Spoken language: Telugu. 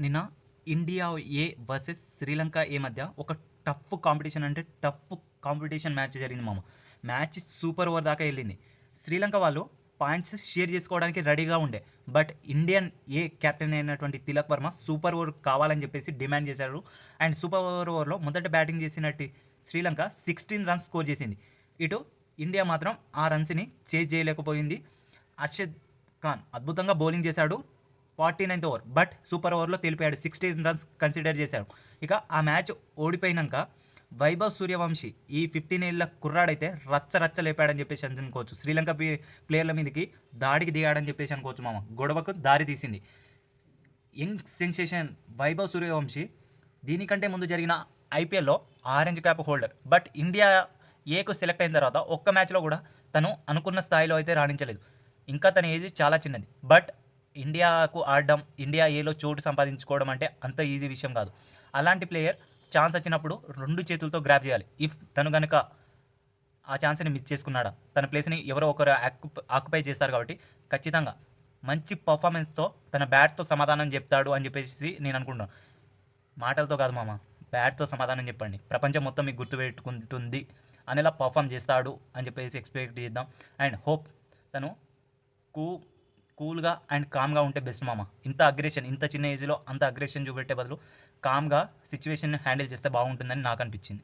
నిన్న ఇండియా ఏ వర్సెస్ శ్రీలంక ఏ మధ్య ఒక టఫ్ కాంపిటీషన్ అంటే టఫ్ కాంపిటీషన్ మ్యాచ్ జరిగింది మామ. మ్యాచ్ సూపర్ ఓవర్ దాకా వెళ్ళింది. శ్రీలంక వాళ్ళు పాయింట్స్ షేర్ చేసుకోవడానికి రెడీగా ఉండే. బట్ ఇండియన్ ఏ కెప్టెన్ అయినటువంటి తిలక్ వర్మ సూపర్ ఓవర్ కావాలని చెప్పేసి డిమాండ్ చేశారు. అండ్ సూపర్ ఓవర్లో మొదట బ్యాటింగ్ చేసినట్టు శ్రీలంక 16 రన్స్ స్కోర్ చేసింది. ఇటు ఇండియా మాత్రం ఆ రన్స్ని చేజ్ చేయలేకపోయింది. అర్షద్ ఖాన్ అద్భుతంగా బౌలింగ్ చేశాడు 49th ఓవర్. బట్ సూపర్ ఓవర్లో తెలిపాడు 16 రన్స్ కన్సిడర్ చేశాడు. ఇక ఆ మ్యాచ్ ఓడిపోయినాక వైభవ్ సూర్యవంశీ ఈ 15 ఏళ్ల కుర్రాడైతే రచ్చ రచ్చ లేపాడని చెప్పేసి అనుకోవచ్చు. శ్రీలంక ప్లేయర్ల మీదకి దాడికి దిగాడని చెప్పేసి అనుకోవచ్చు మామ. గొడవకు దారి తీసింది. యంగ్ సెన్సేషన్ వైభవ్ సూర్యవంశీ దీనికంటే ముందు జరిగిన ఐపీఎల్లో orange cap holder. But India ఏకు సెలెక్ట్ అయిన తర్వాత ఒక్క మ్యాచ్లో కూడా తను అనుకున్న స్థాయిలో అయితే రాణించలేదు. ఇంకా తన ఏజ్ చాలా చిన్నది. బట్ ఇండియాకు ఆడడం, ఇండియా ఏలో చోటు సంపాదించుకోవడం అంటే అంత ఈజీ విషయం కాదు. అలాంటి ప్లేయర్ ఛాన్స్ వచ్చినప్పుడు 2 చేతులతో గ్రాప్ చేయాలి. ఇఫ్ తను కనుక ఆ ఛాన్స్ని మిస్ చేసుకున్నాడా, తన ప్లేస్ని ఎవరో ఒకరు ఆక్యుపై చేస్తారు. కాబట్టి ఖచ్చితంగా మంచి పర్ఫార్మెన్స్తో తన బ్యాట్తో సమాధానం చెప్తాడు అని చెప్పేసి నేను అనుకుంటున్నాను. మాటలతో కాదు మామ, బ్యాట్తో సమాధానం చెప్పండి, ప్రపంచం మొత్తం మీకు గుర్తుపెట్టుకుంటుంది అనేలా పర్ఫామ్ చేస్తాడు అని చెప్పేసి ఎక్స్పెక్ట్ చేద్దాం. అండ్ హోప్ తను కూ కూల్గా అండ్ కామ్గా ఉంటే బెస్ట్ మామ. ఇంత అగ్రెషన్, ఇంత చిన్న ఏజ్లో అంత అగ్రెషన్ చూపెట్టే బదులు కామ్గా సిచ్యువేషన్ హ్యాండిల్ చేస్తే బాగుంటుందని నాకు అనిపించింది.